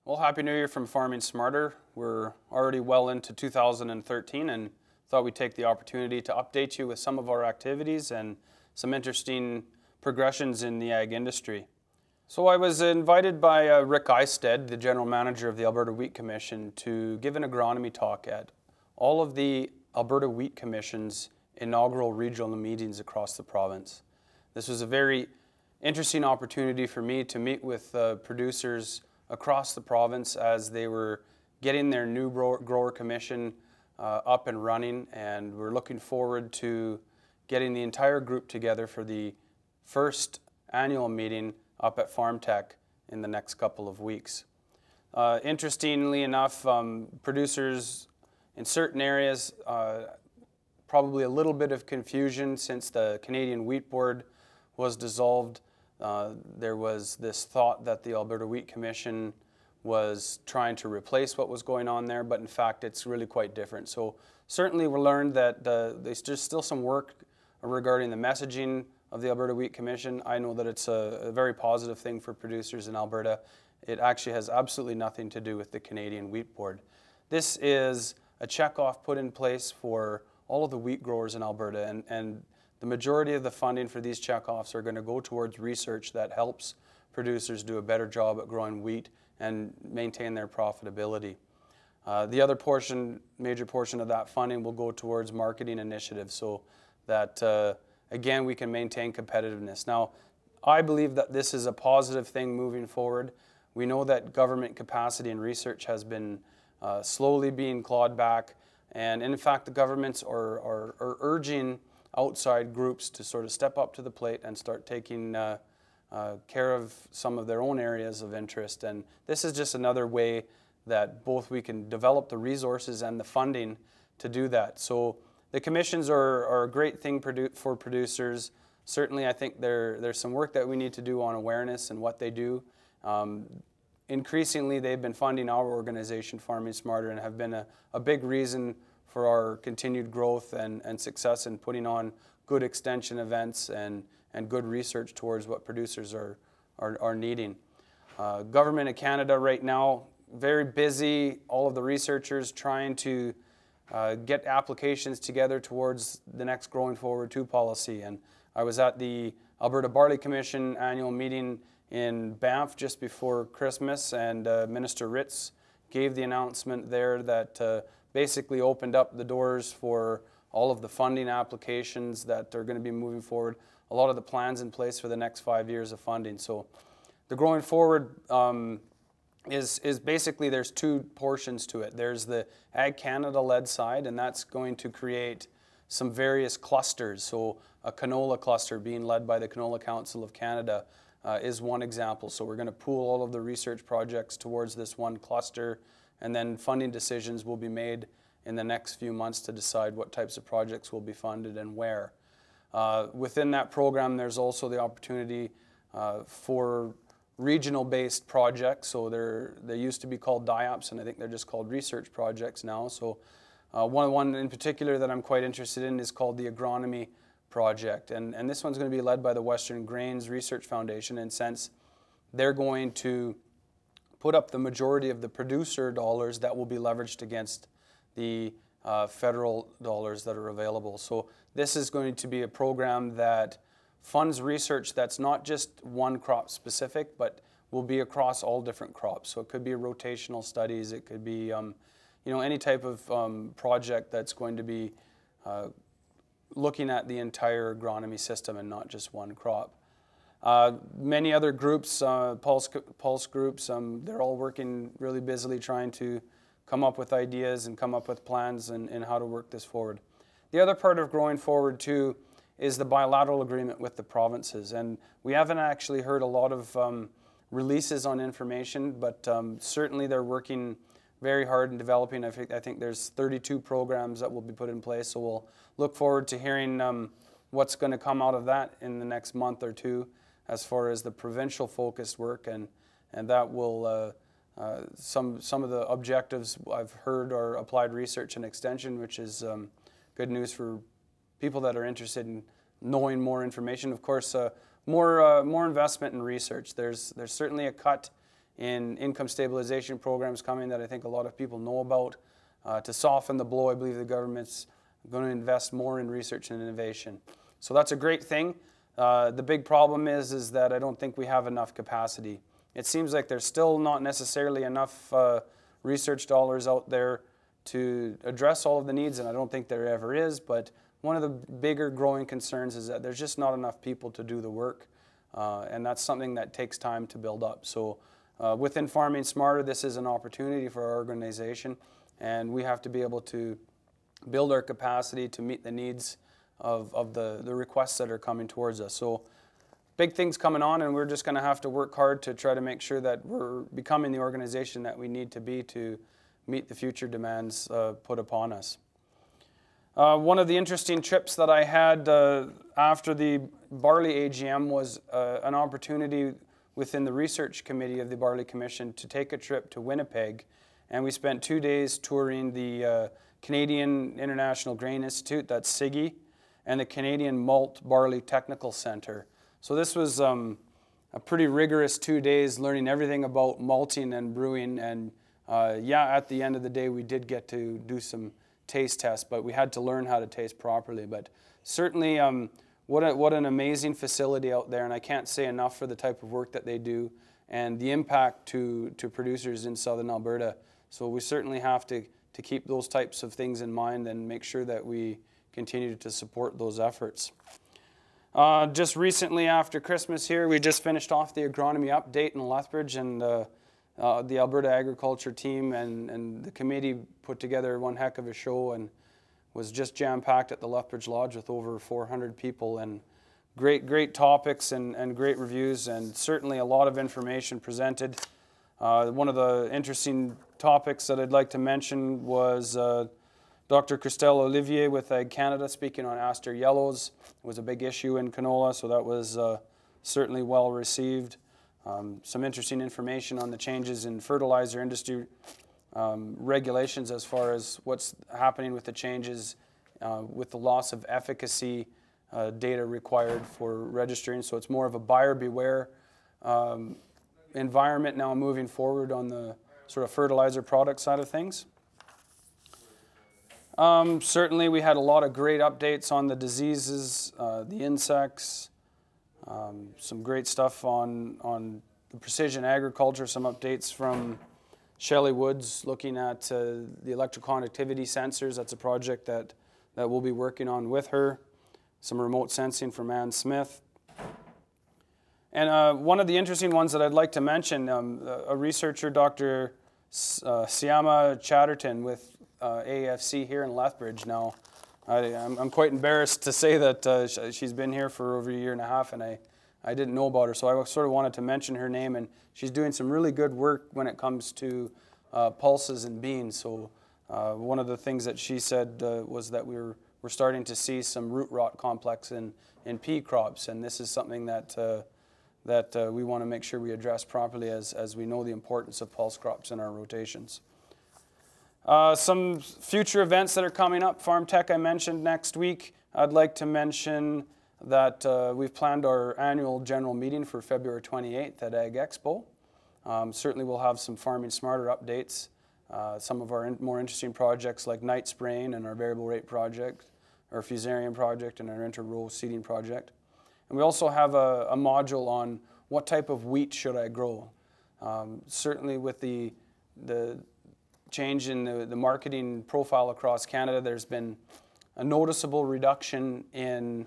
Well, Happy New Year from Farming Smarter. We're already well into 2013 and thought we'd take the opportunity to update you with some of our activities and some interesting progressions in the ag industry. So I was invited by Rick Eisted, the General Manager of the Alberta Wheat Commission, to give an agronomy talk at all of the Alberta Wheat Commission's inaugural regional meetings across the province. This was a very interesting opportunity for me to meet with producers across the province as they were getting their new grower commission up and running, and we're looking forward to getting the entire group together for the first annual meeting up at Farm Tech in the next couple of weeks. Interestingly enough, producers in certain areas, probably a little bit of confusion since the Canadian Wheat Board was dissolved. There was this thought that the Alberta Wheat Commission was trying to replace what was going on there, but in fact it's really quite different. So certainly we learned that there's still some work regarding the messaging of the Alberta Wheat Commission. I know that it's a very positive thing for producers in Alberta. It actually has absolutely nothing to do with the Canadian Wheat Board. This is a checkoff put in place for all of the wheat growers in Alberta, and the majority of the funding for these checkoffs are going to go towards research that helps producers do a better job at growing wheat and maintain their profitability. The other major portion of that funding will go towards marketing initiatives so that, again, we can maintain competitiveness. Now, I believe that this is a positive thing moving forward. We know that government capacity and research has been slowly being clawed back, and in fact the governments are urging outside groups to sort of step up to the plate and start taking care of some of their own areas of interest. And this is just another way that both we can develop the resources and the funding to do that. So the commissions are a great thing for producers. Certainly I think there's some work that we need to do on awareness and what they do. Increasingly they've been funding our organization, Farming Smarter, and have been a big reason for our continued growth and success in putting on good extension events and good research towards what producers are needing. Government of Canada right now, very busy, all of the researchers trying to get applications together towards the next Growing Forward 2 policy. And I was at the Alberta Barley Commission annual meeting in Banff just before Christmas, and Minister Ritz gave the announcement there that basically opened up the doors for all of the funding applications that are going to be moving forward, a lot of the plans in place for the next 5 years of funding. So the Growing Forward is basically, there's two portions to it. There's the Ag Canada-led side, and that's going to create some various clusters. So a canola cluster being led by the Canola Council of Canada is one example. So we're going to pool all of the research projects towards this one cluster, and then funding decisions will be made in the next few months to decide what types of projects will be funded and where. Within that program, there's also the opportunity for regional-based projects. So they used to be called DIOPs, and I think they're just called research projects now. So one in particular that I'm quite interested in is called the Agronomy Project, and this one's going to be led by the Western Grains Research Foundation, and since they're going to put up the majority of the producer dollars that will be leveraged against the federal dollars that are available. So this is going to be a program that funds research that's not just one crop specific, but will be across all different crops. So it could be rotational studies, it could be any type of project that's going to be looking at the entire agronomy system and not just one crop. Many other groups, pulse groups, they're all working really busily trying to come up with ideas and come up with plans and how to work this forward. The other part of Growing Forward too is the bilateral agreement with the provinces, and we haven't actually heard a lot of releases on information, but certainly they're working very hard in developing. I think there's 32 programs that will be put in place, so we'll look forward to hearing what's going to come out of that in the next month or two as far as the provincial focused work, and that will some of the objectives I've heard are applied research and extension, which is good news for people that are interested in knowing more information. Of course, more investment in research. There's certainly a cut in income stabilization programs coming that I think a lot of people know about. To soften the blow, I believe the government's going to invest more in research and innovation. So that's a great thing. The big problem is that I don't think we have enough capacity. It seems like there's still not necessarily enough research dollars out there to address all of the needs, and I don't think there ever is, but one of the bigger growing concerns is that there's just not enough people to do the work, and that's something that takes time to build up. So within Farming Smarter, this is an opportunity for our organization, and we have to be able to build our capacity to meet the needs of the requests that are coming towards us. So big things coming on, and we're just going to have to work hard to try to make sure that we're becoming the organization that we need to be to meet the future demands put upon us. One of the interesting trips that I had after the Barley AGM was an opportunity within the research committee of the Barley Commission to take a trip to Winnipeg, and we spent 2 days touring the Canadian International Grain Institute, that's CIGI, and the Canadian Malt Barley Technical Centre. So this was a pretty rigorous 2 days learning everything about malting and brewing, and yeah, at the end of the day we did get to do some taste tests, but we had to learn how to taste properly. But certainly what an amazing facility out there, and I can't say enough for the type of work that they do and the impact to producers in southern Alberta. So we certainly have to keep those types of things in mind and make sure that we continue to support those efforts. Just recently after Christmas here, we just finished off the agronomy update in Lethbridge, and the Alberta agriculture team and the committee put together one heck of a show and was just jam-packed at the Lethbridge Lodge with over 400 people, and great topics and great reviews, and certainly a lot of information presented. One of the interesting topics that I'd like to mention was Dr. Christelle Olivier with Ag Canada speaking on aster yellows. It was a big issue in canola, so that was certainly well received. Some interesting information on the changes in fertilizer industry regulations as far as what's happening with the changes with the loss of efficacy data required for registering. So it's more of a buyer beware environment now moving forward on the sort of fertilizer product side of things. Certainly we had a lot of great updates on the diseases, the insects, some great stuff on the precision agriculture, some updates from Shelley Woods looking at the electroconductivity sensors. That's a project that we'll be working on with her. Some remote sensing from Ann Smith. And one of the interesting ones that I'd like to mention, a researcher, Dr. Siama Chatterton with AFC here in Lethbridge. Now, I'm quite embarrassed to say that she's been here for over a year and a half, and I didn't know about her, so I sort of wanted to mention her name, and she's doing some really good work when it comes to pulses in beans. So one of the things that she said was that we're starting to see some root rot complex in pea crops, and this is something that we want to make sure we address properly as we know the importance of pulse crops in our rotations. Some future events that are coming up. Farm Tech I mentioned next week. I'd like to mention that we've planned our annual general meeting for February 28th at Ag Expo. Certainly we'll have some Farming Smarter updates. Some of our more interesting projects like night spraying and our variable rate project, our fusarium project and our inter-row seeding project. And we also have a module on what type of wheat should I grow. Certainly with the change in the marketing profile across Canada, there's been a noticeable reduction in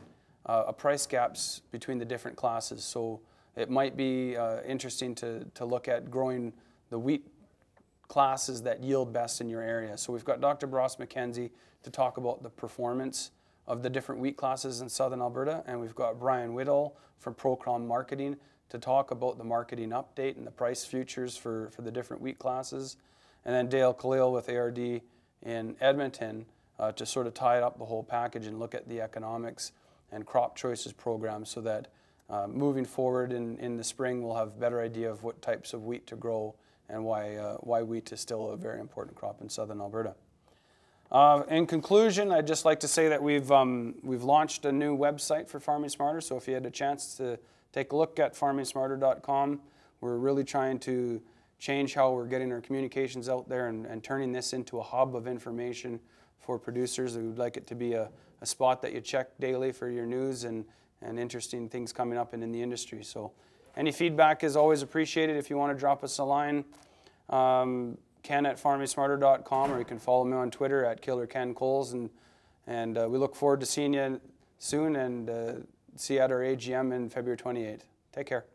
price gaps between the different classes. So it might be interesting to look at growing the wheat classes that yield best in your area. So we've got Dr. Bross McKenzie to talk about the performance of the different wheat classes in southern Alberta, and we've got Brian Whittle from Procron Marketing to talk about the marketing update and the price futures for the different wheat classes. And then Dale Khalil with ARD in Edmonton to sort of tie up the whole package and look at the economics and crop choices program so that moving forward in the spring we'll have a better idea of what types of wheat to grow and why wheat is still a very important crop in southern Alberta. In conclusion, I'd just like to say that we've launched a new website for Farming Smarter, so if you had a chance to take a look at farmingsmarter.com, we're really trying to change how we're getting our communications out there and turning this into a hub of information for producers. We would like it to be a spot that you check daily for your news and interesting things coming up in the industry. So any feedback is always appreciated. If you want to drop us a line, ken@farmingsmarter.com, or you can follow me on Twitter @KillerKenColes, and we look forward to seeing you soon and see you at our AGM in February 28th. Take care.